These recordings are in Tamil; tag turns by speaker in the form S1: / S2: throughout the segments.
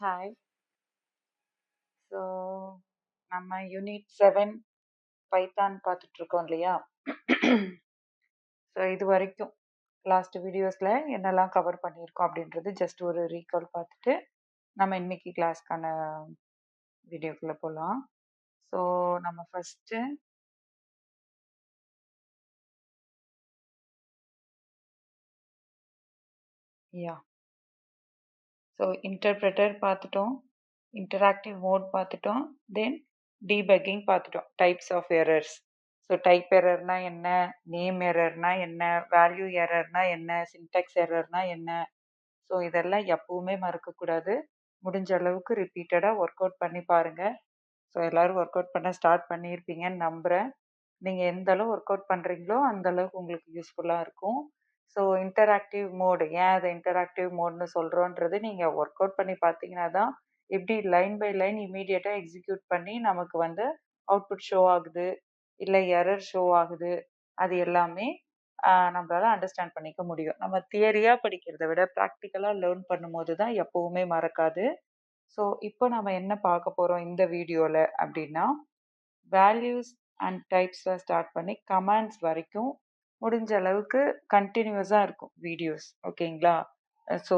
S1: ஹாய். ஸோ நம்ம யூனிட் 7 பைத்தான் பார்த்துட்டு இருக்கோம் இல்லையா? ஸோ இது வரைக்கும் லாஸ்ட் வீடியோஸில் என்னெல்லாம் கவர் பண்ணியிருக்கோம் அப்படின்றது ஜஸ்ட் ஒரு ரீகால் பார்த்துட்டு நம்ம இன்னைக்கு கிளாஸ்க்கான வீடியோக்குள்ளே போகலாம். ஸோ நம்ம ஃபஸ்ட்டு யா ஸோ இன்டர்பிரட்டர் பார்த்துட்டோம், இன்டராக்டிவ் மோட் பார்த்துட்டோம், தென் டீபக்கிங் பார்த்துட்டோம், types of errors. So type எரர்னா என்ன, நேம் எரர்னா என்ன, வேல்யூ எரர்னா என்ன, சின்டாக்ஸ் எரர்னா என்ன. ஸோ இதெல்லாம் எப்பவுமே மறக்கக்கூடாது. முடிஞ்ச அளவுக்கு ரிப்பீட்டடாக ஒர்க் அவுட் பண்ணி பாருங்க. ஸோ எல்லாரும் ஒர்க் அவுட் பண்ண ஸ்டார்ட் பண்ணியிருப்பீங்கன்னு நம்புகிறேன். நீங்கள் எந்த அளவு ஒர்க் அவுட் பண்ணுறீங்களோ அந்த அளவுக்கு உங்களுக்கு யூஸ்ஃபுல்லாக இருக்கும். ஸோ இன்டராக்டிவ் மோடு, ஏன் அதை இன்டராக்டிவ் மோட்னு சொல்கிறோன்றது நீங்கள் ஒர்க் அவுட் பண்ணி பார்த்தீங்கன்னா தான் எப்படி லைன் பை லைன் இமீடியட்டாக எக்ஸிக்யூட் பண்ணி நமக்கு வந்து அவுட்புட் ஷோ ஆகுது, இல்லை எரர் ஷோ ஆகுது, அது எல்லாமே நம்மளால அண்டர்ஸ்டாண்ட் பண்ணிக்க முடியும். நம்ம தியரியாக படிக்கிறத விட ப்ராக்டிக்கலாக லேர்ன் பண்ணும்போது தான் எப்பவுமே மறக்காது. ஸோ இப்போ நம்ம என்ன பார்க்க போகிறோம் இந்த வீடியோவில் அப்படின்னா, வேல்யூஸ் அண்ட் டைப்ஸில் ஸ்டார்ட் பண்ணி கமாண்ட்ஸ் வரைக்கும் முடிஞ்ச அளவுக்கு கண்டினியூஸாக இருக்கும் வீடியோஸ். ஓகேங்களா? ஸோ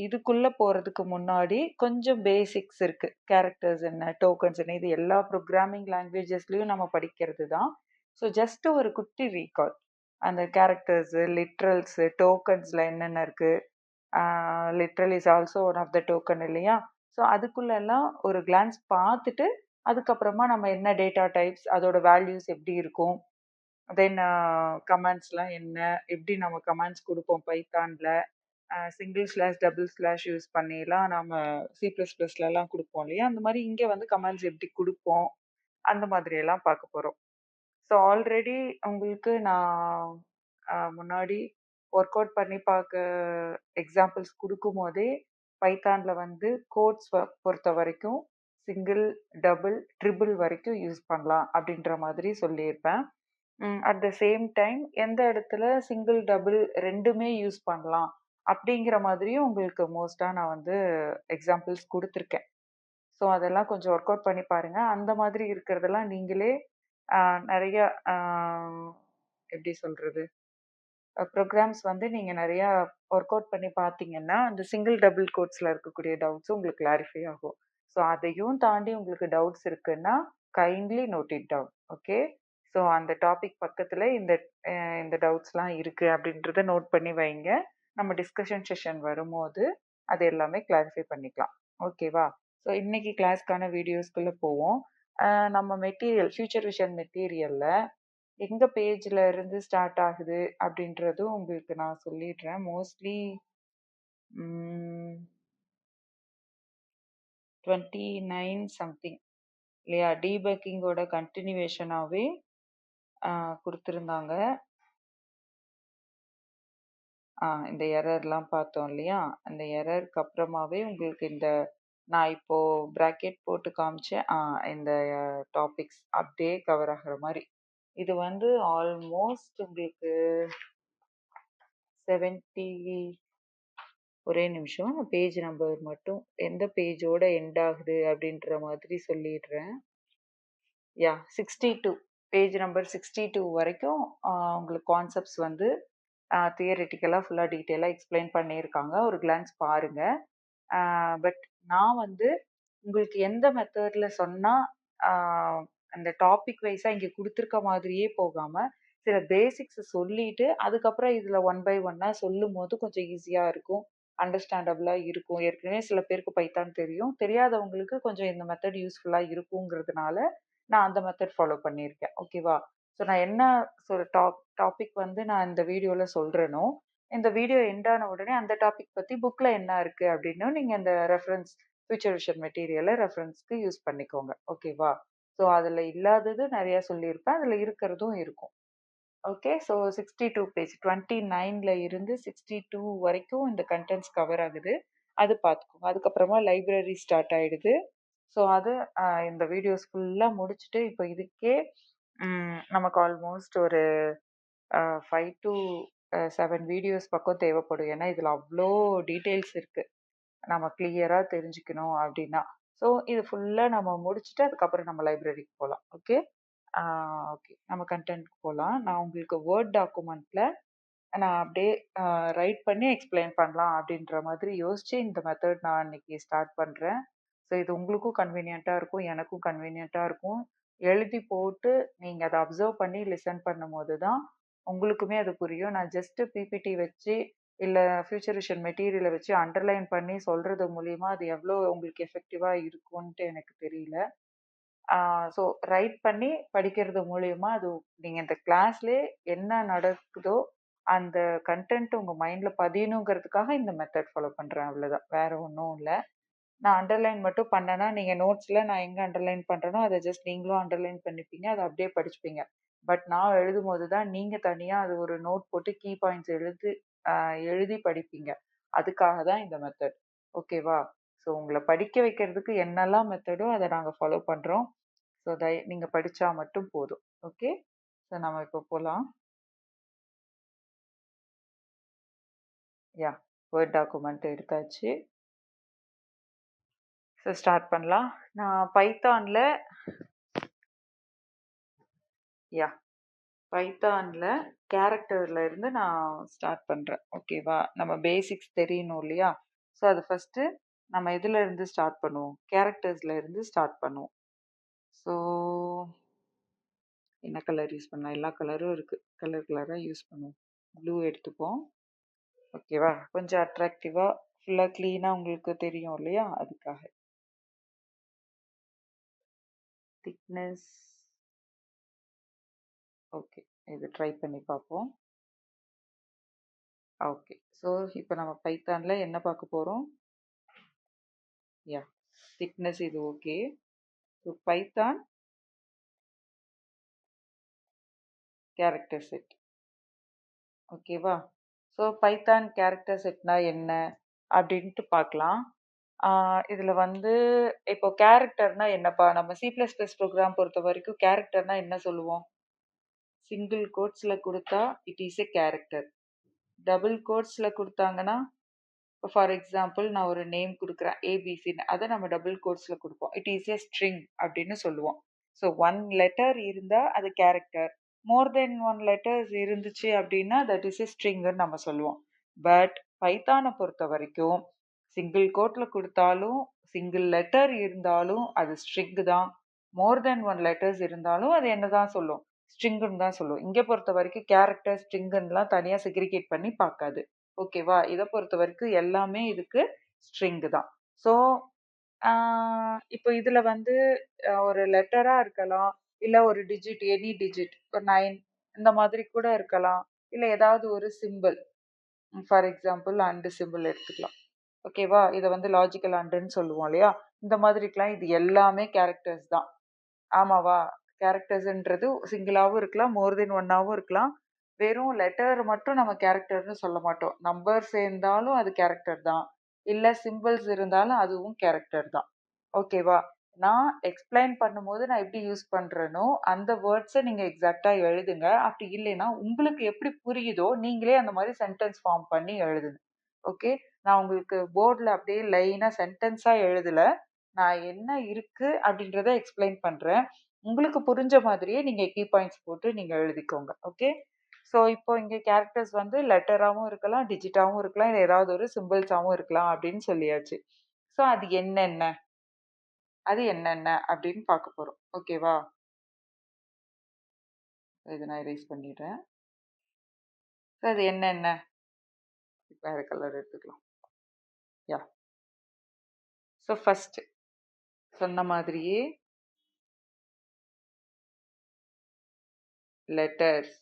S1: இதுக்குள்ளே போகிறதுக்கு முன்னாடி கொஞ்சம் பேசிக்ஸ் இருக்குது. கேரக்டர்ஸ் என்ன, டோக்கன்ஸ் என்ன, இது எல்லா ப்ரோக்ராமிங் லாங்குவேஜஸ்லேயும் நம்ம படிக்கிறது தான். ஸோ ஜஸ்ட் ஒரு குட்டி ரீகால். அந்த கேரக்டர்ஸு, லிட்ரல்ஸு, டோக்கன்ஸில் என்னென்ன இருக்குது, literal is also one of the token இல்லையா? ஸோ அதுக்குள்ளெல்லாம் ஒரு கிளான்ஸ் பார்த்துட்டு அதுக்கப்புறமா நம்ம என்ன டேட்டா டைப்ஸ், அதோட வேல்யூஸ் எப்படி இருக்கும், தென் கமாண்ட்ஸ்லாம் என்ன, எப்படி நம்ம கமாண்ட்ஸ் கொடுப்போம் பைத்தான்ல, single slash double slash use பண்ணிலாம் நம்ம C++லலாம் கொடுப்போம் இல்லையா? அந்த மாதிரி இங்கே வந்து கமாண்ட்ஸ் எப்படி கொடுப்போம், அந்த மாதிரியெல்லாம் பார்க்க போகிறோம். ஸோ ஆல்ரெடி உங்களுக்கு நான் முன்னாடி ஒர்க் அவுட் பண்ணி பார்க்க எக்ஸாம்பிள்ஸ் கொடுக்கும்போதே பைத்தானில் வந்து கோட்ஸ் பொறுத்த வரைக்கும் சிங்கிள், டபுள், ட்ரிபிள் வரைக்கும் யூஸ் பண்ணலாம் அப்படின்ற மாதிரி சொல்லியிருப்பேன். அட் த சேம் டைம் எந்த இடத்துல சிங்கிள், டபுள் ரெண்டுமே யூஸ் பண்ணலாம் அப்படிங்கிற மாதிரியும் உங்களுக்கு மோஸ்ட்டாக நான் வந்து எக்ஸாம்பிள்ஸ் கொடுத்துருக்கேன். ஸோ அதெல்லாம் கொஞ்சம் ஒர்க் அவுட் பண்ணி பாருங்க. அந்த மாதிரி இருக்கிறதெல்லாம் நீங்களே நெறைய அ எப்படி சொல்றது? ப்ரோகிராம்ஸ் வந்து நீங்க நெறையா ஒர்க் அவுட் பண்ணி பார்த்தீங்கன்னா, அந்த சிங்கிள், டபுள் கோட்ஸ்ல இருக்கக்கூடிய டவுட்ஸும் உங்களுக்கு கிளாரிஃபை ஆகும். ஸோ அதையும் தாண்டி உங்களுக்கு டவுட்ஸ் இருக்குன்னா, kindly note it down. Okay. So அந்த டாபிக் பக்கத்துல அ இந்த டவுட்ஸ்லாம் இருக்கு அப்படின்றத நோட் பண்ணி வைங்க. நம்ம டிஸ்கஷன் செஷன் வரும்போது, அது எல்லாமே கிளாரிஃபை பண்ணிக்கலாம். ஓகேவா? ஸோ இன்னைக்கு கிளாஸ்க்கான வீடியோஸ்குள்ள போவோம். அ நம்ம மெட்டீரியல், ஃபியூச்சர் விஷன் மெட்டீரியல்ல எங்க பேஜ்ல இருந்து ஸ்டார்ட் ஆகுது அப்படின்றதும் உங்களுக்கு நான் சொல்லிடுறேன். மோஸ்ட்லி 29 சம்திங் இல்லையா? டீபக்கிங்கோட கன்டினியூவேஷனாவே குடுத்திருந்தாங்க. இந்த எரர்லாம் பார்த்தோம் இல்லையா? அந்த எரருக்கு அப்புறமாவே உங்களுக்கு நான் இப்போ பிராக்கெட் போட்டு காமிச்சேன். இந்த டாபிக்ஸ் அப்படியே கவர் ஆகுற மாரி. இது வந்து ஆல்மோஸ்ட் உங்களுக்கு 70. ஒரே நிமிஷம். பேஜ் நம்பர் மட்டும் எந்த பேஜோட எண்ட் ஆகுது அப்படின்ற மாதிரி சொல்லிடுறேன். 62. பேஜ் நம்பர் 62 வரைக்கும் உங்களுக்கு கான்செப்ட்ஸ் வந்து தியரிட்டிக்கலா ஃபுல்லா டீட்டெயிலா எக்ஸ்பிளைன் பண்ணியிருக்காங்க. ஒரு கிளான்ஸ் பாருங்க. பட் நான் வந்து உங்களுக்கு எந்த மெத்தட்ல சொன்னா ஆ அந்த டாபிக் வைஸா இங்க குடுத்துருக்க மாதிரியே போகாம, சில பேசிக்ஸ சொல்லிட்டு, அதுக்கப்புறம் இதுல ஒன் பை ஒன்னா சொல்லும்போது கொஞ்சம் ஈஸியா இருக்கும். அண்டர்ஸ்டாண்டபிளா இருக்கும். ஏற்கனவே சில பேருக்கு பைத்தான் தெரியும். தெரியாதவங்களுக்கு கொஞ்சம் இந்த மெத்தட் யூஸ்ஃபுல்லா இருக்குங்கிறதுனால, நான் அந்த மெத்தட் ஃபாலோ பண்ணியிருக்கேன். ஓகேவா? ஸோ நான் என்ன டாபிக் வந்து நான் இந்த வீடியோல சொல்றேனோ, இந்த வீடியோ எண்ட் ஆன உடனே அந்த டாபிக் பத்தி புக்ல என்ன இருக்கு அப்படின்னு நீங்க இந்த ரெஃபரன்ஸ் ஃபியூச்சர் விஷன் மெட்டீரியல ரெஃபரன்ஸ்க்கு யூஸ் பண்ணிக்கோங்க. ஓகேவா? ஸோ அதுல இல்லாதது நெறைய சொல்லியிருப்பேன். அதுல இருக்கிறதும் இருக்கும். ஓகே. ஸோ 62 பேஜ் 29ல இருந்து 62 வரைக்கும் இந்த கன்டென்ட்ஸ் கவர் ஆகுது. அது பார்த்துக்கோங்க. அதுக்கப்புறமா லைப்ரரி ஸ்டார்ட் ஆயிடுது. ஸோ அது இந்த வீடியோஸ் ஃபுல்லா முடிச்சுட்டு இப்போ இதுக்கே நமக்கு ஆல்மோஸ்ட் ஒரு 5 டூ 7 வீடியோஸ் பக்கம் தேவைப்படும். ஏன்னா இதுல அவ்ளோ டீட்டெயில்ஸ் இருக்கு. நம்ம கிளியரா தெரிஞ்சுக்கணும் அப்படின்னா. ஸோ இது ஃபுல்லா நம்ம முடிச்சுட்டு அதுக்கப்புறம் நம்ம லைப்ரரிக்கு போலாம். ஓகே. ஆ ஓகே. நம்ம கன்டென்ட்க்கு போலாம். நான் உங்களுக்கு வேர்ட் டாக்குமெண்ட்ல நான் அப்படியே ரைட் பண்ணி எக்ஸ்பிளைன் பண்ணலாம் அப்படின்ற மாதிரி யோசிச்சு இந்த மெத்தட் நான் இன்னைக்கு ஸ்டார்ட் பண்றேன். ஸோ இது உங்களுக்கும் கன்வீனியன்ட்டா இருக்கும். எனக்கும் கன்வீனியன்ட்டா இருக்கும். எழுதி போட்டு நீங்க அத அப்சர்வ் பண்ணி லிசன் பண்ணும்போது தான் உங்களுக்குமே அது புரியும். நான் ஜஸ்ட் பிபிடி வச்சு இல்ல ஃபியூச்சர் விஷன் மெட்டீரியல வச்சு அண்டர்லைன் பண்ணி சொல்றது மூலியமா அது எவ்வளோ உங்களுக்கு எஃபெக்டிவா இருக்கும்ன்ட்டு எனக்கு தெரியல. ஆ ஸோ ரைட் பண்ணி படிக்கிறது மூலியமா அது நீங்க இந்த கிளாஸ்லயே என்ன நடக்குதோ அந்த கன்டென்ட் உங்க மைண்ட்ல பதியணுங்கிறதுக்காக இந்த மெத்தட் ஃபாலோ பண்றேன் அவ்வளவுதான். வேற ஒண்ணும் இல்ல. நான் அண்டர்லைன் மட்டும் பண்ணேன்னா, நீங்க நோட்ஸ்ல நான் எங்க அண்டர்லைன் பண்றேனோ, அத ஜஸ்ட் நீங்களும் அண்டர்லைன் பண்ணிப்பீங்க. அத அப்படியே படிச்சுப்பீங்க. பட் நான் எழுதும்போது தான் நீங்க தனியா அது ஒரு நோட் போட்டு கீ பாயிண்ட்ஸ் எழுதி படிப்பீங்க. அதுக்காக தான் இந்த மெத்தட். ஓகேவா? ஸோ உங்கள படிக்க வைக்கிறதுக்கு என்னெல்லாம் மெத்தடோ அத நாங்க ஃபாலோ பண்றோம். ஸோ நீங்க படிச்சா மட்டும் போதும். ஓகே. ஸோ நம்ம இப்போ போலாம். யா வேர்ட் டாக்குமெண்ட் எடுத்தாச்சு. ஸோ ஸ்டார்ட் பண்ணலாம். நான் பைத்தான்ல யா பைத்தான்ல கேரக்டர்ல இருந்து நான் ஸ்டார்ட் பண்றேன். ஓகேவா? நம்ம பேசிக்ஸ் தெரியணும் இல்லையா? ஸோ அது ஃபர்ஸ்ட்டு நம்ம எதுல இருந்து ஸ்டார்ட் பண்ணுவோம்? கேரக்டர்ஸ்ல இருந்து ஸ்டார்ட் பண்ணுவோம். ஸோ என்ன கலர் யூஸ் பண்ணலாம்? எல்லா கலரும் இருக்கு. கலர் கலரா யூஸ் பண்ணுவோம். ப்ளூ எடுத்துப்போம். ஓகேவா? கொஞ்சம் அட்ராக்டிவா ஃபுல்லா கிளீனா உங்களுக்கு தெரியும் இல்லையா? அதுக்காக. Thickness okay. இது ட்ரை பண்ணி பார்ப்போம். ஓகே. ஸோ இப்போ நம்ம பைத்தான்ல என்ன பார்க்க போறோம்? யா திக்னஸ் இது okay. So Python character set. ஓகேவா? ஸோ பைத்தான் கேரக்டர் செட்னா என்ன அப்படின்ட்டு பார்க்கலாம். இதுல வந்து இப்போ கேரக்டர்னா என்னப்பா? நம்ம சி பிளஸ் பிளஸ் ப்ரோக்ராம் பொறுத்த வரைக்கும் கேரக்டர்னா என்ன சொல்லுவோம்? சிங்கிள் கோட்ஸ்ல கொடுத்தா it is a character. Double கோட்ஸ்ல கொடுத்தாங்கன்னா இப்போ ஃபார் எக்ஸாம்பிள் நான் ஒரு நேம் குடுக்குறேன் ஏபிசின்னு. அத நம்ம டபுள் கோட்ஸ்ல குடுப்போம். இட் இஸ் எ ஸ்ட்ரிங் அப்படின்னு சொல்லுவோம். ஸோ 1 லெட்டர் இருந்தா அது கேரக்டர். மோர் தென் 1 லெட்டர்ஸ் இருந்துச்சு அப்படின்னா தட் இஸ் எ ஸ்ட்ரிங்ன்னு நம்ம சொல்லுவோம். பட் பைத்தான பொறுத்த வரைக்கும் சிங்கிள் கோட்ல குடுத்தாலும், சிங்கிள் லெட்டர் இருந்தாலும் அது ஸ்ட்ரிங் தான். மோர் தென் 1 லெட்டர்ஸ் இருந்தாலும் அது என்னதான் சொல்லும்? ஸ்ட்ரிங்குன்னு தான் சொல்லும். இங்க பொறுத்த வரைக்கும் கேரக்டர், ஸ்ட்ரிங்குன்னுலாம் தனியா செக்ரிகேட் பண்ணி பார்க்காது. ஓகேவா? இத பொறுத்தவரைக்கும் எல்லாமே இதுக்கு ஸ்ட்ரிங் தான். ஸோ, ஆ இப்போ இதுல வந்து ஒரு லெட்டரா இருக்கலாம். இல்ல ஒரு டிஜிட், எனி டிஜிட் ஒரு 9 இந்த மாதிரி கூட இருக்கலாம். இல்ல ஏதாவது ஒரு symbol. For example and symbol எடுத்துக்கலாம். ஓகேவா? இத வந்து லாஜிக்கல் அண்டுன்னு சொல்லுவோம் இல்லையா? இந்த மாதிரிக்கலாம் இது எல்லாமே கேரக்டர்ஸ் தான். ஆமாவா? கேரக்டர்ஸ்ன்றது சிங்கிளாவும் இருக்கலாம், மோர் தென் ஒன்னாவும் இருக்கலாம். வெறும் லெட்டர் மட்டும் நம்ம கேரக்டர்ன்னு சொல்ல மாட்டோம். நம்பர் சேர்ந்தாலும் அது கேரக்டர் தான். இல்ல சிம்பிள்ஸ் இருந்தாலும் அதுவும் கேரக்டர் தான். ஓகேவா? நான் எக்ஸ்பிளைன் பண்ணும்போது நான் எப்படி யூஸ் பண்றேனோ, அந்த வேர்ட்ஸ நீங்க எக்ஸாக்ட்டா எழுதுங்க. அப்படி இல்லைன்னா, உங்களுக்கு எப்படி புரியுதோ, நீங்களே அந்த மாரி சென்டென்ஸ் ஃபார்ம் பண்ணி எழுதுங்க. ஓகே. நான் உங்களுக்கு போர்ட்ல அப்படியே லைனா சென்டென்ஸா எழுதல. நான் என்ன இருக்கு அப்படின்றத எக்ஸ்பிளைன் பண்றேன். உங்களுக்கு புரிஞ்ச மாதிரியே நீங்க கீ பாயிண்ட்ஸ் போட்டு நீங்க எழுதிக்கோங்க. ஓகே. ஸோ இப்போ இங்க கேரக்டர்ஸ் வந்து லெட்டராவும் இருக்கலாம், டிஜிட்டாவும் இருக்கலாம், இல்ல ஏதாவது ஒரு சிம்பிள்ஸாவும் இருக்கலாம் அப்படின்னு சொல்லியாச்சு. ஸோ அது என்னென்ன அப்படின்னு பார்க்க போறோம். ஓகேவா? இத நான் எரேஸ் பண்ணிடுறேன். ஸோ அது என்னென்ன? வேற கலர் எடுத்துக்கலாம். யாஹ்! ஸோ ஃபர்ஸ்ட் சொன்ன மாதிரியே லெட்டர்ஸ்.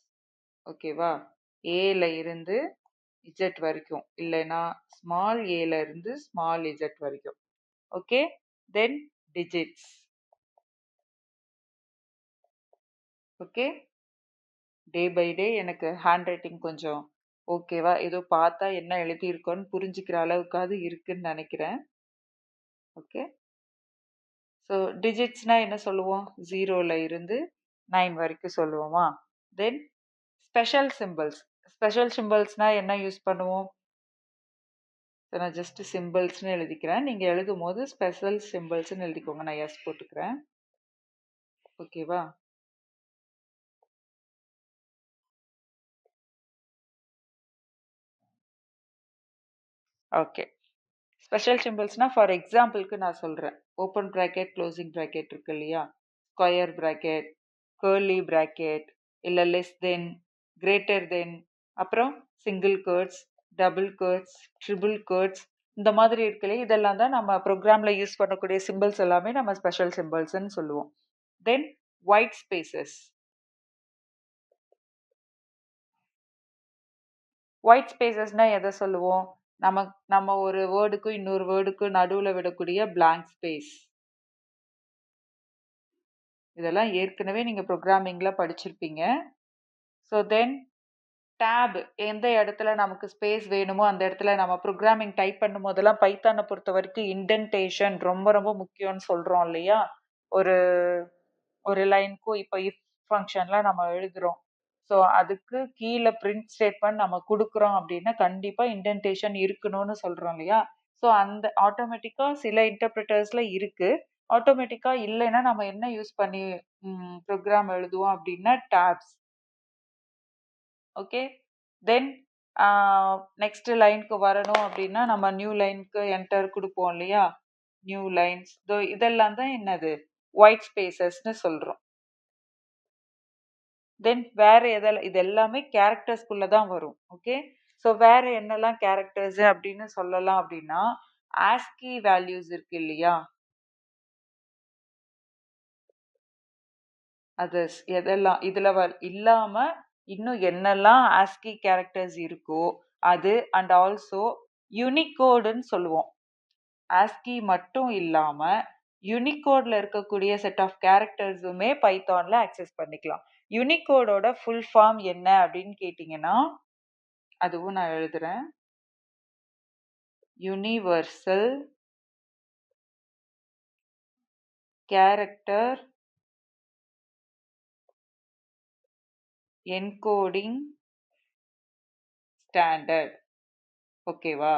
S1: ஓகேவா? ஏல இருந்து இசட் வரைக்கும். இல்லைன்னா ஸ்மால் ஏல இருந்து ஸ்மால் இசட் வரைக்கும். Okay. Then digits. Okay. Day by day எனக்கு ஹேண்ட் ரைட்டிங் கொஞ்சம் ஓகேவா? ஏதோ பார்த்தா என்ன எழுதியிருக்கோன்னு புரிஞ்சுக்கிற அளவுக்காவது இருக்குன்னு நெனைக்கிறேன். ஓகே. ஸோ டிஜிட்ஸ்னா என்ன சொல்லுவோம்? 0ல இருந்து 9 வரைக்கும் சொல்லுவோமா? தென் ஸ்பெஷல் சிம்பல்ஸ். ஸ்பெஷல் சிம்பல்ஸ்னா என்ன யூஸ் பண்ணுவோம்? ஸோ நான் ஜஸ்ட் சிம்பிள்ஸ்னு எழுதிக்கிறேன். நீங்கள் எழுதும் போது ஸ்பெஷல் சிம்பிள்ஸ்னு எழுதிக்கோங்க. நான் எஸ் போட்டுக்கிறேன். ஓகேவா? ஓகே. ஸ்பெஷல் சிம்பிள்ஸ்னா ஃபார் எக்ஸாம்பிளுக்கு நான் சொல்கிறேன். ஓப்பன் ப்ராக்கெட் க்ளோசிங் ப்ராக்கெட் இருக்கு இல்லையா, ஸ்கொயர் ப்ராக்கெட், கேர்லி ப்ராக்கெட், இல்லை லெஸ் தென், கிரேட்டர் தென், அப்புறம் single Ghats, double Ghats, triple Ghats, இந்த மாதிரி இருக்கு இல்லையா, இதெல்லாம் தான் நம்ம ப்ரோக்ராமில் யூஸ் பண்ணக்கூடிய சிம்பிள்ஸ் எல்லாமே நம்ம ஸ்பெஷல் சிம்பிள்ஸ்ன்னு சொல்லுவோம். தென் ஒயிட் ஸ்பேசஸ். ஒயிட் ஸ்பேசஸ்னா எதை சொல்லுவோம்? நம்ம ஒரு வேர்டுக்கும் இன்னொரு வேர்டுக்கும் நடுவில் விடக்கூடிய blank ஸ்பேஸ். இதெல்லாம் ஏற்கனவே நீங்கள் ப்ரோக்ராமிங்கில் படிச்சிருப்பீங்க. ஸோ தென் டேப், எந்த இடத்துல நமக்கு ஸ்பேஸ் வேணுமோ அந்த இடத்துல நம்ம ப்ரோக்ராமிங் டைப் பண்ணும் போதெல்லாம் பைத்தானை பொறுத்த வரைக்கும் இன்டென்டேஷன் ரொம்ப ரொம்ப முக்கியம்னு சொல்கிறோம் இல்லையா? ஒரு ஒரு லைனுக்கும் இப்போ இஃப் ஃபங்க்ஷன்லாம் நம்ம எழுதுறோம். ஸோ அதுக்கு கீழே பிரிண்ட் ஸ்டேட்மெண்ட் நம்ம கொடுக்குறோம் அப்படின்னா கண்டிப்பாக இன்டென்டேஷன் இருக்கணும்னு சொல்கிறோம் இல்லையா? ஸோ அந்த ஆட்டோமேட்டிக்காக சில இன்டர்பிரிட்டர்ஸில் இருக்கு. ஆட்டோமேட்டிக்காக இல்லைன்னா நம்ம என்ன யூஸ் பண்ணி ப்ரோக்ராம் எழுதுவோம் அப்படின்னா டேப்ஸ். ஓகே. தென் நெக்ஸ்ட் லைனுக்கு வரணும் அப்படின்னா நம்ம நியூ லைனுக்கு என்டர் கொடுப்போம் இல்லையா? நியூ லைன்ஸ், இதெல்லாம் தான் என்னது ஒயிட் ஸ்பேசஸ்ன்னு சொல்கிறோம். தென் வேற எதெல்லாம், இது எல்லாமே கேரக்டர்ஸ்குள்ள தான் வரும். ஓகே. ஸோ வேற என்னெல்லாம் கேரக்டர்ஸ் அப்படின்னு சொல்லலாம் அப்படின்னா, ஆஸ்கி வேல்யூஸ் இருக்கு இல்லையா, அது எதெல்லாம் இதுல இல்லாம இன்னும் என்னெல்லாம் ஆஸ்கி கேரக்டர்ஸ் இருக்கோ அது, அண்ட் ஆல்சோ யூனிகோடுன்னு சொல்லுவோம். ஆஸ்கி மட்டும் இல்லாம யூனிகோட்ல இருக்கக்கூடிய செட் ஆஃப் கேரக்டர்ஸுமே பைத்தான்ல அக்சஸ் பண்ணிக்கலாம். யூனிகோடோட ஃபுல் ஃபார்ம் என்ன அப்படின்னு கேட்டிங்கன்னா, அதுவும் நான் எழுதுறேன். Universal character encoding standard. ஓகேவா?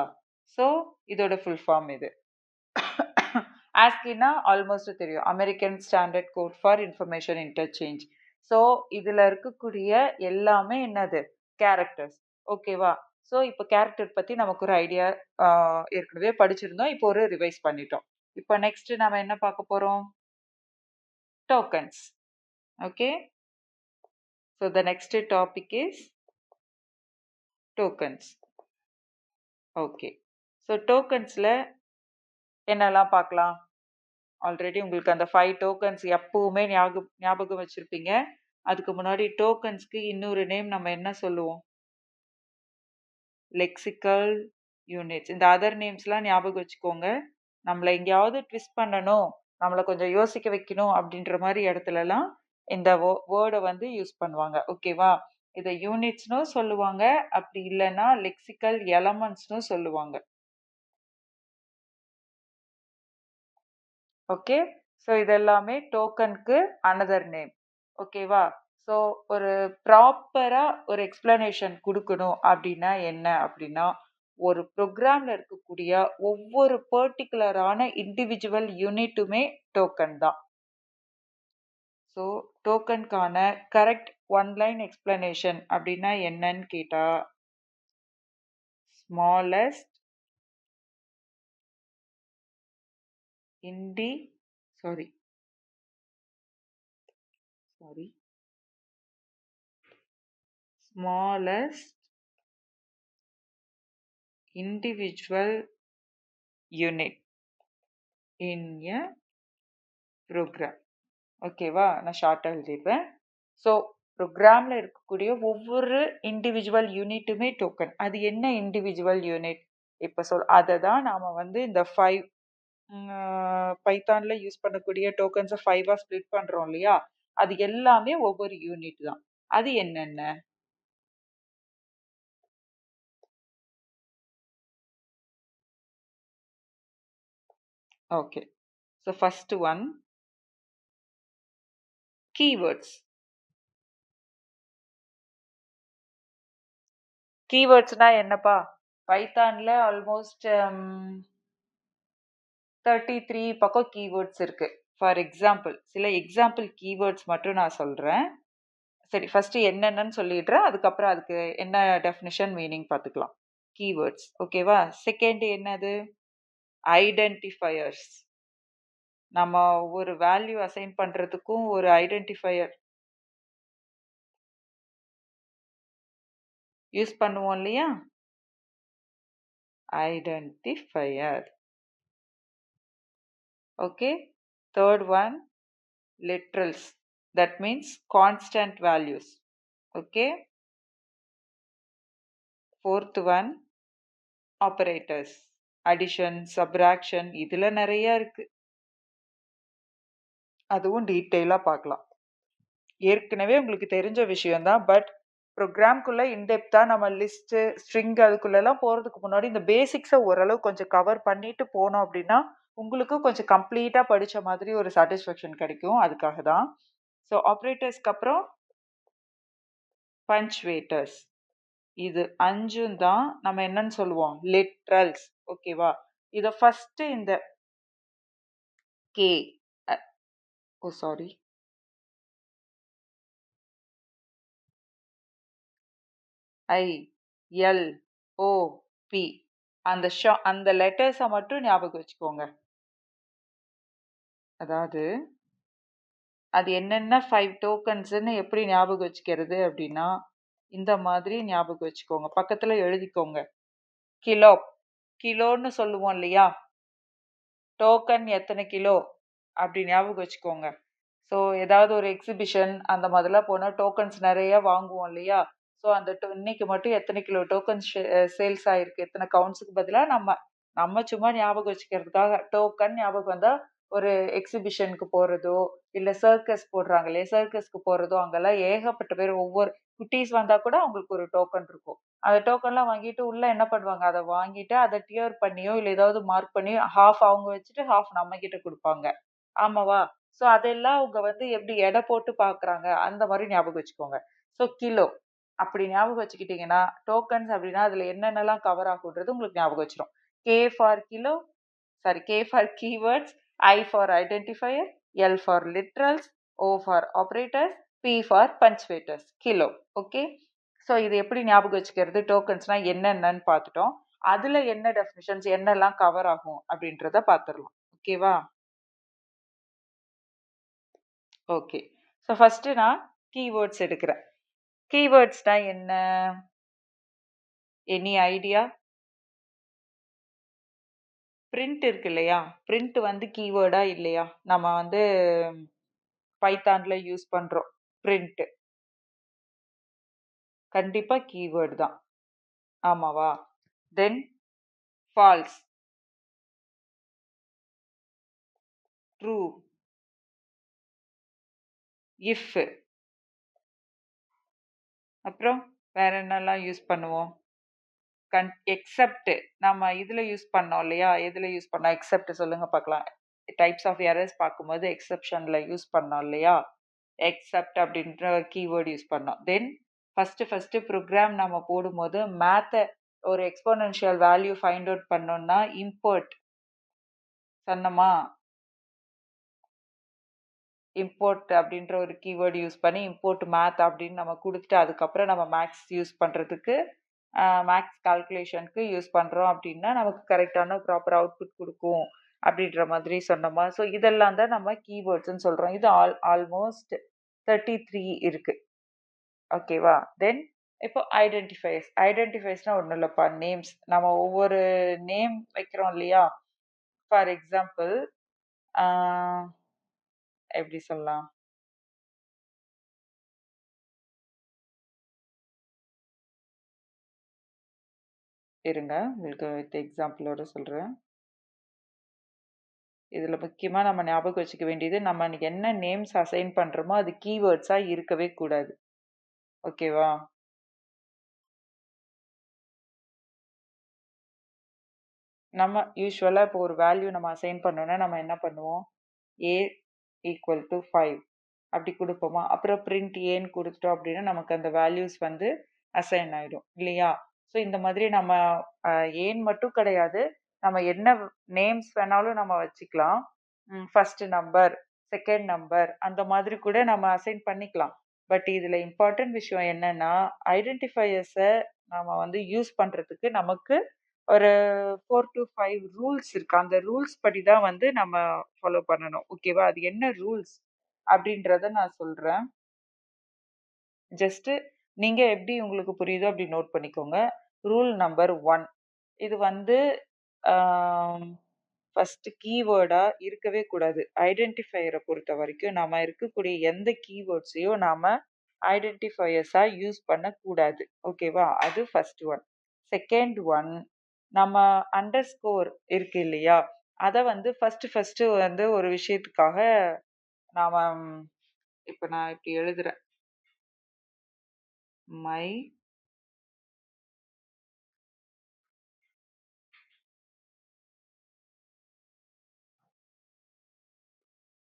S1: ஸோ இதோட ஃபுல் ஃபார்ம் இது. ஆஸ்கின்னா ஆல்மோஸ்ட் தெரியும், American standard code for information interchange. So இதில் இருக்கக்கூடிய எல்லாமே என்னது கேரக்டர்ஸ். ஓகேவா? ஸோ இப்போ கேரக்டர் பற்றி நமக்கு ஒரு ஐடியா ஏற்கனவே படிச்சிருந்தோம். இப்போ ஒரு ரிவைஸ் பண்ணிட்டோம். இப்போ நெக்ஸ்ட் நம்ம என்ன பார்க்க போகிறோம்? Tokens. Okay. So the next topic is tokens. Okay. So டோக்கன்ஸில் என்னெல்லாம் பார்க்கலாம்? ஆல்ரெடி உங்களுக்கு அந்த 5 டோக்கன்ஸ் எப்பவுமே ஞாபகம் வச்சிருப்பீங்க. அதுக்கு முன்னாடி டோக்கன்ஸ்க்கு இன்னொரு நேம் நம்ம என்ன சொல்லுவோம்? Lexical units. இந்த அதர் நேம்ஸ்லாம் ஞாபகம் வச்சுக்கோங்க. நம்மளை எங்கேயாவது ட்விஸ்ட் பண்ணணும், நம்மளை கொஞ்சம் யோசிக்க வைக்கணும் அப்படின்ற மாதிரி இடத்துலலாம் இந்த வேர்டை வந்து யூஸ் பண்ணுவாங்க. ஓகேவா? இதை யூனிட்ஸ்னும் சொல்லுவாங்க, அப்படி இல்லைன்னா லெக்சிக்கல் எலமெண்ட்ஸ்னும் சொல்லுவாங்க. ஓகே. ஸோ இதெல்லாமே டோக்கனுக்கு அனதர் நேம். ஓகேவா? ஸோ ஒரு ப்ராப்பராக ஒரு எக்ஸ்பிளனேஷன் கொடுக்கணும் அப்படின்னா என்ன அப்படின்னா, ஒரு ப்ரோக்ராமில் இருக்கக்கூடிய ஒவ்வொரு பர்டிகுலரான இண்டிவிஜுவல் யூனிட்டுமே டோக்கன் தான். ஸோ டோக்கனுக்கான கரெக்ட் ஒன் லைன் எக்ஸ்பிளனேஷன் அப்படின்னா என்னன்னு கேட்டா, smallest sorry smallest individual unit in a program. ஓகேவா? நான் ஷார்ட்டாக எழுதிடுவேன். ஸோ ப்ரோக்ராமில் இருக்கக்கூடிய ஒவ்வொரு இண்டிவிஜுவல் யூனிட்டுமே டோக்கன். அது என்ன இண்டிவிஜுவல் யூனிட்? இப்போ அதை தான் நாம் வந்து இந்த 5 பைத்தானில் யூஸ் பண்ணக்கூடிய டோக்கன்ஸை 5ஆக ஸ்ப்ளிட் பண்ணுறோம் இல்லையா? அது எல்லாமே ஒவ்வொரு யூனிட் தான். அது என்னென்ன? Okay. So first one keywords. கீவேர்ட்ஸ்னா என்னப்பா? பைத்தான்ல ஆல்மோஸ்ட் 33 பக்கம் கீவேர்ட்ஸ் இருக்கு. ஃபார் எக்ஸாம்பிள் சில எக்ஸாம்பிள் கீவேர்ட்ஸ் மட்டும் நான் சொல்றேன். சரி, ஃபர்ஸ்ட் என்னென்னு சொல்லிடுறேன். அதுக்கப்புறம் அதுக்கு என்ன டெஃபினிஷன் மீனிங் பார்த்துக்கலாம். கீவேர்ட்ஸ் ஓகேவா. செகண்ட் என்னது? ஐடென்டிஃபயர்ஸ். நம்ம ஒரு வேல்யூ அசைன் பண்றதுக்கும் ஒரு ஐடென்டிஃபயர் யூஸ் பண்ணுவோம் இல்லையா? Identifier. Okay. Third one, literals. That means constant values. Okay. Fourth one, operators. Addition, subtraction, இதுல நிறைய இருக்கு. அதுவும் டீட்டெயிலா பார்க்கலாம். ஏற்கனவே உங்களுக்கு தெரிஞ்ச விஷயம்தான். பட் ப்ரோக்ராம்குள்ள இன்டெப்தா நம்ம லிஸ்ட் ஸ்ட்ரிங் அதுக்குள்ளெல்லாம் போறதுக்கு முன்னாடி இந்த பேசிக்ஸை ஓரளவு கொஞ்சம் கவர் பண்ணிட்டு போனோம் அப்படின்னா உங்களுக்கும் கொஞ்சம் கம்ப்ளீட்டா படிச்ச மாதிரி ஒரு சாட்டிஸ்ஃபேக்ஷன் கிடைக்கும். அதுக்காக தான். ஸோ ஆப்ரேட்டர்ஸ்க்கு அப்புறம் பஞ்ச்வேட்டர்ஸ். இது அஞ்சும் தான் நம்ம என்னன்னு சொல்லுவோம்? லிட்ரல்ஸ். ஓகேவா. இத ஃபர்ஸ்ட் இந்த K O sorry I L O P அந்த லெட்டர்ஸை மட்டும் ஞாபகம் வச்சுக்கோங்க. அதாவது அது என்னென்ன 5 டோக்கன்ஸ்ன்னு எப்படி ஞாபகம் வச்சுக்கிறது அப்படின்னா இந்த மாதிரி ஞாபகம் வச்சுக்கோங்க. பக்கத்துல எழுதிக்கோங்க. கிலோ, கிலோன்னு சொல்லுவோம் இல்லையா? டோக்கன் எத்தனை கிலோ அப்படி ஞாபகம் வச்சுக்கோங்க. ஸோ ஏதாவது ஒரு எக்ஸிபிஷன் அந்த மாதிரிலாம் போனால் டோக்கன்ஸ் நிறைய வாங்குவோம் இல்லையா? ஸோ அந்த இன்னைக்கு மட்டும் எத்தனை கிலோ டோக்கன்ஸ் சேல்ஸ் ஆயிருக்கு, எத்தனை கவுண்ட்ஸுக்கு பதிலாக நம்ம நம்ம சும்மா ஞாபகம் வச்சுக்கிறதுக்காக டோக்கன் ஞாபகம் வந்தால் ஒரு எக்ஸிபிஷனுக்கு போகிறதோ இல்லை சர்க்கஸ் போடுறாங்க இல்லையா, சர்க்கஸ்க்கு போகிறதோ அங்கெல்லாம் ஏகப்பட்ட பேர் ஒவ்வொரு குட்டீஸ் வந்தால் கூட அவங்களுக்கு ஒரு டோக்கன் இருக்கும். அந்த டோக்கன்லாம் வாங்கிட்டு உள்ள என்ன பண்ணுவாங்க, அதை வாங்கிட்டு அதை டியர் பண்ணியோ இல்லை ஏதாவது மார்க் பண்ணி ஹாஃப் அவங்க வச்சுட்டு ஹாஃப் நம்ம கிட்ட கொடுப்பாங்க. ஆமாவா? ஸோ அதெல்லாம் அவங்க வந்து எப்படி எடை போட்டு பார்க்குறாங்க அந்த மாதிரி ஞாபகம் வச்சுக்கோங்க. ஸோ கிலோ அப்படி ஞாபகம் வச்சுக்கிட்டீங்கன்னா டோக்கன்ஸ் அப்படின்னா அதில் என்னென்னலாம் கவர் ஆகுன்றது உங்களுக்கு ஞாபகம் வச்சிரும். K for kilo, sorry K for keywords, I for identifier, L for literals, O for operators, P for punctuators. Kilo. Okay. So இது எப்படி ஞாபகம் வச்சுக்கிறது? டோக்கன்ஸ்னா என்னென்னன்னு பார்த்துட்டோம். அதுல என்ன டெஃபினிஷன்ஸ் என்னெல்லாம் கவர் ஆகும் அப்படின்றத பார்த்துடலாம். ஓகேவா? ஓகே. ஸோ ஃபர்ஸ்ட் நான் கீவேர்ட்ஸ் எடுக்கிறேன். கீவேர்ட்ஸ்னா என்ன? Any idea? பிரிண்ட் இருக்கு இல்லையா? பிரிண்ட் வந்து கீவேர்டா இல்லையா? நம்ம வந்து பைத்தான்ல யூஸ் பண்றோம் பிரிண்ட். கண்டிப்பா கீவேர்டு தான். ஆமாவா? தென் ஃபால்ஸ், ட்ரூ, இஃப், அப்புறம் வேற என்னெல்லாம் யூஸ் பண்ணுவோம்? எக்ஸெப்ட் நம்ம இதுல யூஸ் பண்ணோம் இல்லையா? எதுல யூஸ் பண்ணோம்? எக்ஸெப்ட் சொல்லுங்க பார்க்கலாம். டைப்ஸ் ஆஃப் எரர்ஸ் பார்க்கும்போது எக்ஸெப்ஷன்ல யூஸ் பண்ணோம் இல்லையா? எக்ஸெப்ட் அப்படின்ற கீவேர்டு யூஸ் பண்ணோம். தென் ஃபர்ஸ்ட் ப்ரோக்ராம் நம்ம போடும்போது மேத்தை ஒரு எக்ஸ்போனென்ஷியல் வேல்யூ ஃபைண்ட் அவுட் பண்ணோம்னா இம்போர்ட் சொன்னோமா? இம்போர்ட் அப்படின்ற ஒரு கீவேர்டு யூஸ் பண்ணி இம்போர்ட் மேத் அப்படின்னு நம்ம கொடுத்துட்டு அதுக்கப்புறம் நம்ம மேக்ஸ் யூஸ் பண்ணுறதுக்கு மேக்ஸ் கால்குலேஷனுக்கு யூஸ் பண்ணுறோம் அப்படின்னா நமக்கு கரெக்டான ப்ராப்பர் அவுட்புட் கொடுக்கும் அப்படின்ற மாதிரி சொன்னோமா. ஸோ இதெல்லாம் தான் நம்ம கீவேர்ட்ஸ்ன்னு சொல்கிறோம். இது ஆல்மோஸ்ட் 33 இருக்கு. ஓகேவா? தென் இப்போ ஐடென்டிஃபைஸ்னா ஒன்றும் இல்லைப்பா, நேம்ஸ். நம்ம ஒவ்வொரு நேம் வைக்கிறோம் இல்லையா? ஃபார் எக்ஸாம்பிள் எப்படி சொல்லலாம்? இருங்க, உங்களுக்கு வித் எக்ஸாம்பிளோட சொல்கிறேன். இதில் முக்கியமாக நம்ம ஞாபகம் வச்சுக்க வேண்டியது, நம்ம என்ன நேம்ஸ் அசைன் பண்ணுறோமோ அது கீவேர்ட்ஸாக இருக்கவே கூடாது. ஓகேவா? நம்ம யூஸ்வலாக இப்போ ஒரு வேல்யூ நம்ம அசைன் பண்ணோன்னா நம்ம என்ன பண்ணுவோம்? ஏ ஈக்குவல் டு 5 அப்படி கொடுப்போமா? அப்புறம் பிரிண்ட் ஏன்னு கொடுத்துட்டோம் அப்படின்னா நமக்கு அந்த வேல்யூஸ் வந்து அசைன் ஆகிடும் இல்லையா? ஸோ இந்த மாதிரி நம்ம ஏன் மட்டும் கிடையாது. நம்ம என்ன நேம்ஸ் வேணாலும் நம்ம வச்சுக்கலாம். ஃபர்ஸ்ட் நம்பர், செகண்ட் நம்பர் அந்த மாதிரி கூட நம்ம அசைன் பண்ணிக்கலாம். பட் இதுல இம்பார்ட்டன்ட் விஷயம் என்னன்னா, ஐடென்டிஃபையர்ஸ நாம வந்து யூஸ் பண்றதுக்கு நமக்கு ஒரு 4 டூ 5 ரூல்ஸ் இருக்கு. அந்த ரூல்ஸ் படி தான் வந்து நம்ம ஃபாலோ பண்ணணும். ஓகேவா? அது என்ன ரூல்ஸ் அப்படின்றத நான் சொல்றேன். ஜஸ்ட் நீங்க எப்படி உங்களுக்கு புரியுதோ அப்படி நோட் பண்ணிக்கோங்க. ரூல் நம்பர் 1 இது வந்து ஆம், ஃபர்ஸ்ட் கீவேர்டா இருக்கவே கூடாது. ஐடென்டிஃபையர பொறுத்தவரைக்கும் நாம இருக்கக்கூடிய எந்த கீவேர்ட்ஸையும் நாம ஐடென்டிஃபையர்ஸா யூஸ் பண்ணக்கூடாது. ஓகேவா? அது ஃபர்ஸ்ட் ஒன். செகண்ட் ஒன் நம்ம அண்டர்ஸ்கோர் இருக்கு இல்லையா? அத வந்து ஃபர்ஸ்ட் வந்து ஒரு விஷயத்துக்காக நாம இப்ப நான் இப்படி எழுதுறேன். மை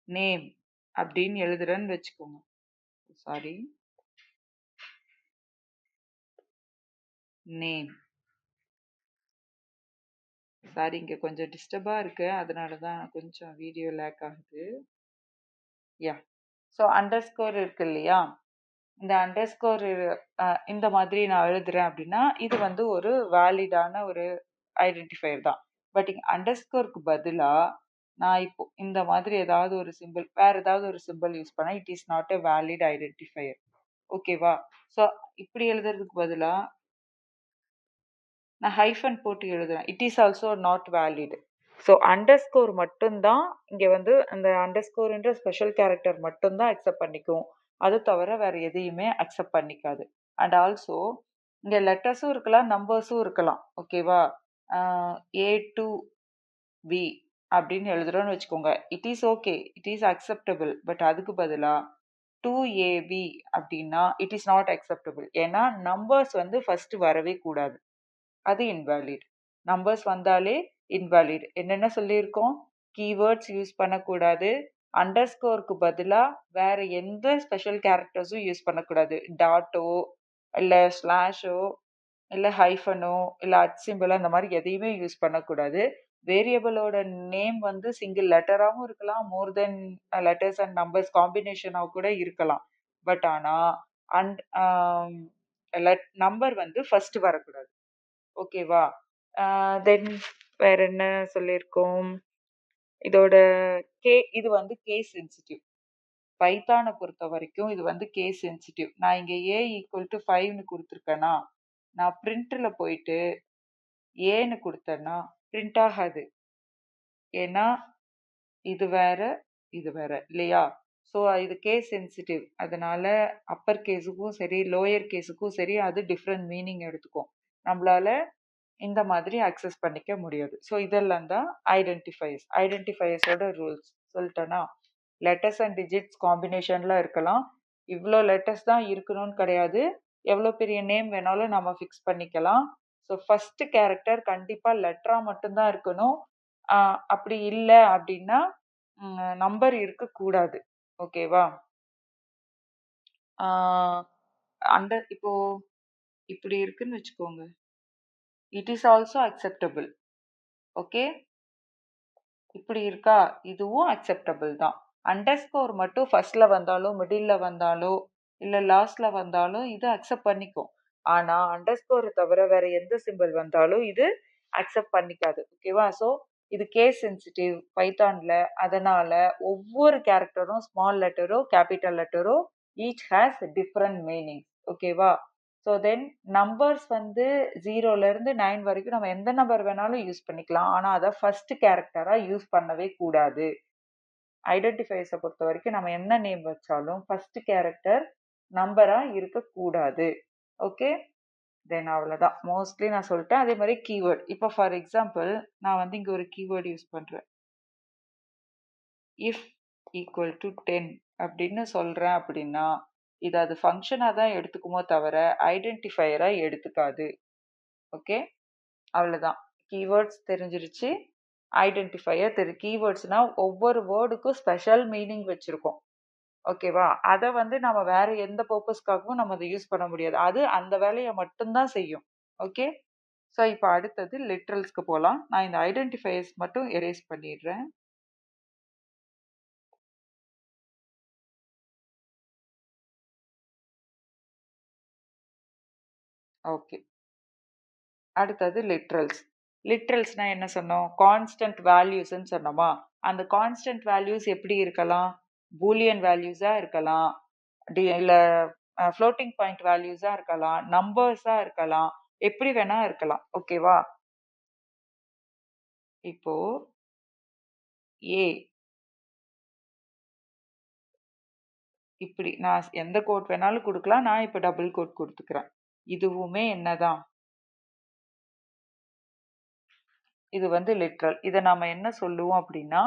S1: நேம் அப்படின்னு எழுதுறேன்னு வச்சுக்கோங்க. சாரி. நேம். சாரி இங்க கொஞ்சம் டிஸ்டர்பா இருக்கு. அதனால தான் கொஞ்சம் வீடியோ லேக் ஆகுது. யாஹ்! ஸோ அண்டர்ஸ்கோர் இருக்கு இல்லையா? இந்த அண்டர்ஸ்கோர் இந்த மாதிரி நான் எழுதுறேன் அப்படின்னா, இது வந்து ஒரு வேலிடான ஒரு ஐடென்டிஃபையர் தான். பட் இங்க அண்டர்ஸ்கோர்க்கு பதிலா, நான் இப்போ இந்த மாதிரி ஏதாவது ஒரு சிம்பல் வேற ஏதாவது ஒரு சிம்பல் யூஸ் பண்ணா, it is not a valid identifier. ஓகேவா? ஸோ இப்படி எழுதுறதுக்கு பதிலா நான் ஹைஃபன் போட்டு எழுதுறேன். It is also not valid. So underscore மட்டும் தான் இங்க வந்து அந்த அண்டர்ஸ்கோர்ன்ற ஸ்பெஷல் கேரக்டர் மட்டும் தான் அக்செப்ட் பண்ணிக்கும். அது தவிர வேற எதையுமே அக்செப்ட் பண்ணிக்காது. அண்ட் ஆல்சோ இங்க லெட்டர்ஸும் இருக்கலாம், நம்பர்ஸும் இருக்கலாம். ஓகேவா? அ ஏ டூ பி அப்படின்னு எழுதுறோம்னு வச்சுக்கோங்க. It is okay. It is acceptable. But அதுக்கு பதிலா 2AB அப்படின்னா இட் இஸ் நாட் அக்செப்டபிள். ஏன்னா நம்பர்ஸ் வந்து ஃபர்ஸ்ட் வரவே கூடாது. அது இன்வாலிட். நம்பர்ஸ் வந்தாலே இன்வாலிட். என்னென்ன சொல்லியிருக்கோம்? கீவேர்ட்ஸ் யூஸ் பண்ணக்கூடாது. அண்டர்ஸ்கோர்க்கு பதிலா வேற எந்த ஸ்பெஷல் கேரக்டர்ஸும் யூஸ் பண்ணக்கூடாது. டாட்டோ, இல்ல ஸ்லாஷோ, இல்ல ஹைஃபனோ, இல்ல சிம்பல் அந்த மாரி எதையுமே யூஸ் பண்ணக்கூடாது. வேரியபிளோட நேம் வந்து சிங்கிள் லெட்டராவும் இருக்கலாம். மோர் தென் லெட்டர்ஸ் அண்ட் நம்பர்ஸ் காம்பினேஷனா கூட இருக்கலாம். பட் ஆனா அண்ட் நம்பர் வந்து ஃபர்ஸ்ட் வரக்கூடாது. ஓகேவா? தென் வேற என்ன சொல்லியிருக்கோம்? இதோட இது வந்து கேஸ் சென்சிட்டிவ். பைத்தான பொறுத்தவரைக்கும் இது வந்து கேஸ் சென்சிட்டிவ். நான் இங்க = 5ன்னு குடுத்துருக்கேனா, நான் பிரிண்ட்ல போயிட்டு ஏன்னு குடுத்தேன்னா, பிரிண்ட் ஆகாது. ஏன்னா, இது வேற, இது வேற இல்லையா? ஸோ இது கேஸ் சென்சிட்டிவ். அதனால அப்பர் கேஸுக்கும் சரி, லோயர் கேஸுக்கும் சரி அது டிஃபரண்ட் மீனிங் எடுத்துக்கும். நம்மளால இந்த மாதிரி அக்சஸ் பண்ணிக்க முடியாது. ஸோ இதெல்லாம் தான் ஐடென்டிஃபையர்ஸ். ஐடென்டிஃபையர்ஸோட ரூல்ஸ் சொல்லிட்டேனா? லெட்டர்ஸ் அண்ட் டிஜிட்ஸ் காம்பினேஷன்ல இருக்கலாம். இவ்ளோ லெட்டர்ஸ் தான் இருக்கணும்னு கிடையாது. எவ்வளோ பெரிய நேம் வேணாலும் நம்ம ஃபிக்ஸ் பண்ணிக்கலாம். ஸோ ஃபர்ஸ்ட் கேரக்டர் கண்டிப்பா லெட்டரா மட்டும் தான் இருக்கணும். அ அப்படி இல்ல அப்படின்னா, நம்பர் இருக்கக்கூடாது. ஓகேவா? ஆ இப்போ இப்படி இருக்குன்னு வச்சுக்கோங்க. It is also acceptable. Okay. இப்படி இருக்கா? இதுவும் அக்செப்டபிள் தான். அண்டர்ஸ்கோர் மட்டும் ஃபர்ஸ்ட்ல வந்தாலோ, மிடில்ல வந்தாலோ, இல்ல லாஸ்ட்ல வந்தாலும் இது அக்செப்ட் பண்ணிக்கும். ஆனா அண்டர்ஸ்கோர தவிர வேற எந்த சிம்பல் வந்தாலும் இது அக்செப்ட் பண்ணிக்காது. ஓகேவா? ஸோ இது கேஸ் சென்சிட்டிவ் பைத்தான்ல. அதனால ஒவ்வொரு கேரக்டரும் ஸ்மால் லெட்டரோ, கேப்பிட்டல் லெட்டரோ ஈச் ஹேஸ் டிஃபரண்ட் மீனிங். ஓகேவா? ஸோ தென் நம்பர்ஸ் வந்து 0ல இருந்து 9 வரைக்கும் நம்ம எந்த நம்பர் வேணாலும் யூஸ் பண்ணிக்கலாம். ஆனா அத ஃபர்ஸ்ட் கேரக்டரா யூஸ் பண்ணவே கூடாது. ஐடென்டிஃபையர்ஸ பொறுத்தவரைக்கும் நம்ம என்ன நேம் வச்சாலும் ஃபர்ஸ்ட் கேரக்டர் நம்பரா இருக்கக்கூடாது. ஓகே. தென் அவ்வளோதான். மோஸ்ட்லி நான் சொல்லிட்டேன். அதே மாரி கீவேர்ட். இப்போ ஃபார் எக்ஸாம்பிள் நான் வந்து இங்க ஒரு கீவேர்ட் யூஸ் பண்றேன். இஃப் ஈக்குவல் டு 10 அப்படின்னு சொல்றேன் அப்படின்னா, இது அது ஃபங்ஷனா தான் எடுத்துக்குமோ தவிர, ஐடென்டிஃபையரா எடுத்துக்காது. ஓகே. அவ்வளோதான். கீவேர்ட்ஸ் தெரிஞ்சிருச்சு. ஐடென்டிஃபையர் கீவேர்ட்ஸ்னா ஒவ்வொரு வேர்டுக்கும் ஸ்பெஷல் மீனிங் வச்சிருக்கோம். ஓகேவா? அத வந்து நம்ம வேற எந்த பர்ப்பஸ்க்காகவும் நம்ம அத யூஸ் பண்ண முடியாது. அது அந்த வேலைய மட்டும் தான் செய்யும். ஓகே. ஸோ இப்போ அடுத்தது லிட்ரல்ஸ்க்கு போகலாம். நான் இந்த ஐடென்டிஃபையர்ஸ் மட்டும் எரேஸ் பண்ணிடுறேன். ஓகே. அடுத்தது லிட்ரல்ஸ். லிட்ரல்ஸ்னா என்ன சொன்னோம்? கான்ஸ்டன்ட் வேல்யூஸ்ன்னு சொன்னோமா? அந்த கான்ஸ்டன்ட் வேல்யூஸ் எப்படி இருக்கலாம்? பூலியன் வேல்யூஸா இருக்கலாம், இல்ல ஃப்ளோட்டிங் பாயிண்ட் வேல்யூஸா இருக்கலாம், நம்பர்ஸா இருக்கலாம், எப்படி வேணா இருக்கலாம். ஓகேவா? இப்போ ஏ இப்படி நான் எந்த கோட் வேணாலும் கொடுக்கலாம். நான் இப்போ டபுள் கோட் கொடுத்துக்கிறேன். இதுவுமே என்னதான்? இது வந்து லிட்ரல். இதை நாம என்ன சொல்லுவோம் அப்படின்னா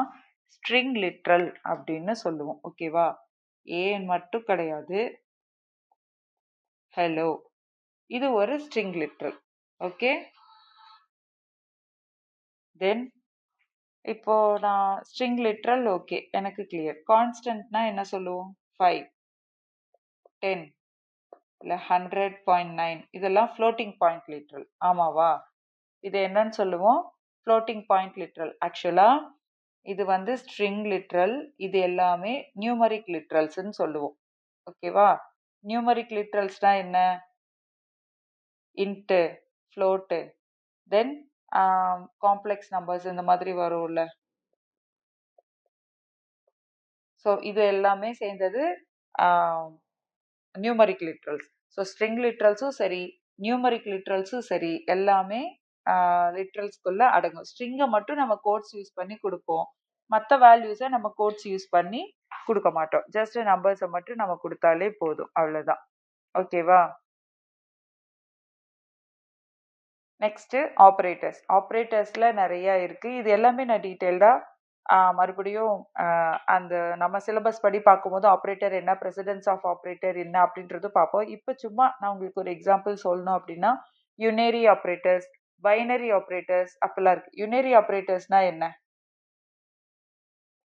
S1: ஸ்ட்ரிங் லிட்ரல் அப்படின்னு சொல்லுவோம். ஓகேவா? ஏன் மட்டும் கிடையாது, ஹலோ, இது ஒரு ஸ்ட்ரிங் லிட்ரல். ஓகே. தென் இப்போ நான் ஸ்ட்ரிங் லிட்ரல் ஓகே, எனக்கு கிளியர். கான்ஸ்டன்ட்னா என்ன சொல்லுவோம்? 5, 10 இல்லை 100.9 இதெல்லாம் ஃப்ளோட்டிங் பாயிண்ட் லிட்ரல். ஆமாவா? இது என்னன்னு சொல்லுவோம்? Floating point literal. ஆக்சுவலா இது வந்து ஸ்ட்ரிங் லிட்ரல், இது எல்லாமே நியூமரிக் லிட்ரல்ஸ்ன்னு சொல்லுவோம். ஓகேவா? நியூமரிக் லிட்ரல்ஸ்னா என்ன? இன்ட்டு, ஃப்ளோட்டு, தென் காம்ப்ளெக்ஸ் நம்பர்ஸ் இந்த மாதிரி வரும்ல. ஸோ இது எல்லாமே சேர்ந்தது நியூமரிக் லிட்ரல்ஸ். ஸோ ஸ்ட்ரிங் லிட்ரல்ஸும் சரி, நியூமரிக் லிட்ரல்ஸும் சரி, எல்லாமே லிட்ரல்ஸ்குள்ள அடங்கும். ஸ்ட்ரிங்கை மட்டும் நம்ம கோட்ஸ் யூஸ் பண்ணி கொடுப்போம், மற்ற வேல்யூஸை நம்ம கோட்ஸ் யூஸ் பண்ணி கொடுக்க மாட்டோம். ஜஸ்ட் நம்பர்ஸை மட்டும் நம்ம கொடுத்தாலே போதும், அவ்வளோதான். ஓகேவா? Next operators. ஆப்ரேட்டர்ஸ்ல நிறைய இருக்கு. இது எல்லாமே நான் டீட்டெயில்டா மறுபடியும் அந்த நம்ம சிலபஸ் படி பார்க்கும்போது ஆப்ரேட்டர் என்ன, பிரசிடென்ஸ் ஆஃப் ஆப்ரேட்டர் என்ன அப்படின்றது பார்ப்போம். இப்போ சும்மா நான் உங்களுக்கு ஒரு எக்ஸாம்பிள் சொல்லணும் அப்படின்னா யுனரி ஆப்ரேட்டர்ஸ், பைனரி ஆப்ரேட்டர்ஸ் அப்படிலாம் இருக்கு. யுனரி ஆப்ரேட்டர்ஸ்னா என்ன?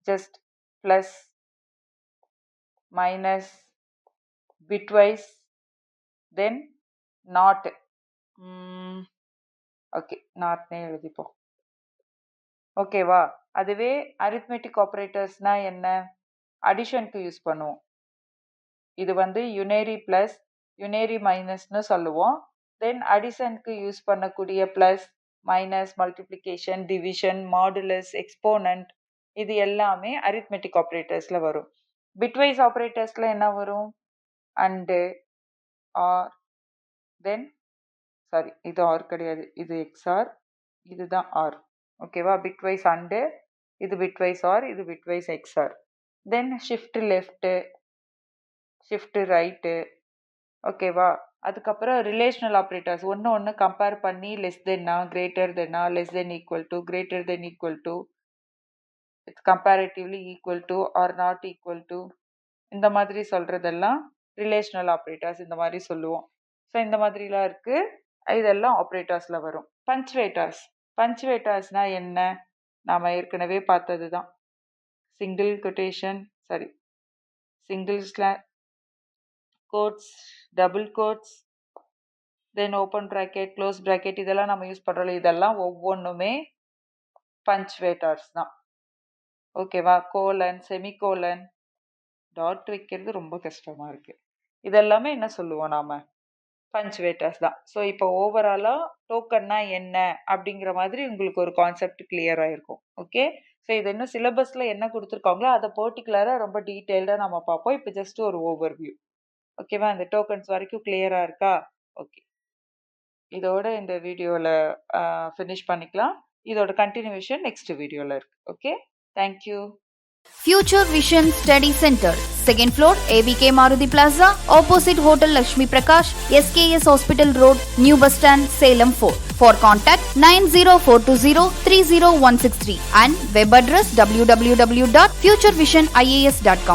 S1: Just plus, minus, bitwise, then not. Okay, நாட்னே எழுதிப்போம். ஓகேவா? அதுவே அரித்மெட்டிக் ஆப்ரேட்டர்ஸ்னா என்ன? அடிஷனுக்கு யூஸ் பண்ணுவோம். இது வந்து யுனரி பிளஸ், யுனரி மைனஸ்னு சொல்லுவோம். தென் அடிஷனுக்கு யூஸ் பண்ணக்கூடிய plus, minus, multiplication, division, modulus, exponent, இது எல்லாமே அரித்மெட்டிக் ஆப்ரேட்டர்ஸ்ல வரும். பிட்வைஸ் ஆப்ரேட்டர்ஸ்ல என்ன வரும்? அண்டு, ஆர், தென் சாரி இது ஆர் கிடையாது, இது எக்ஸ்ஆர், இதுதான் ஆர். ஓகேவா? பிட்வைஸ் அண்டு, இது பிட்வைஸ் ஆர், இது bitwise XOR. Then shift left, shift right. ஓகேவா? அதுக்கப்புறம் ரிலேஷனல் ஆப்ரேட்டர்ஸ் ஒன்று ஒன்று கம்பேர் பண்ணி லெஸ் தென்னா, கிரேட்டர் தென்னா, less than equal to, greater than equal to, it's comparatively equal to or not equal to, இந்த மாதிரி சொல்றதெல்லாம் ரிலேஷனல் ஆப்ரேட்டர்ஸ் இந்த மாதிரி சொல்லுவோம். ஸோ இந்த மாதிரிலாம் இருக்கு. இதெல்லாம் ஆப்ரேட்டர்ஸ்ல வரும். பஞ்சுவேட்டர்ஸ். பஞ்சுவேட்டர்ஸ்னா என்ன? நாம ஏற்கனவே பார்த்தது தான். Single quotation, sorry, single slash, quotes, double quotes, then open bracket, close bracket, இதெல்லாம் நம்ம யூஸ் பண்றோம். இதெல்லாம் ஒவ்வொன்றுமே பஞ்சுவேட்டர்ஸ் தான். ஓகேவா? கோலன், செமிகோலன், டாட் வைக்கிறது ரொம்ப கஷ்டமா இருக்கு. இதெல்லாமே என்ன சொல்லுவோம் நாம? பஞ்சுவேட்டர்ஸ் தான். ஸோ இப்போ ஓவராலா டோக்கன்னா என்ன அப்படிங்கிற மாதிரி உங்களுக்கு ஒரு கான்செப்ட் கிளியர் ஆயிருக்கும். ஓகே. ஸோ இது இன்னும் சிலபஸ்ல என்ன கொடுத்துருக்காங்களோ அதை பர்டிகுலரா ரொம்ப டீட்டெயில்டா நம்ம பார்ப்போம். இப்போ ஜஸ்ட் ஒரு ஓவர்வியூ. ஓகேவா? இந்த டோக்கன்ஸ் வரைக்கும் கிளியரா இருக்கா? ஓகே. இதோட இந்த வீடியோல ஃபினிஷ் பண்ணிக்கலாம். இதோட கண்டினியூஷன் நெக்ஸ்ட் வீடியோல இருக்கு. Okay, thank you.
S2: Future Vision Study Center, 2nd floor, ABK Maruti Plaza, opposite Hotel Lakshmi Prakash, SKS Hospital Road, New Bus Stand, Salem 4. For contact 90420 30163 and web address www.futurevision.ias.com.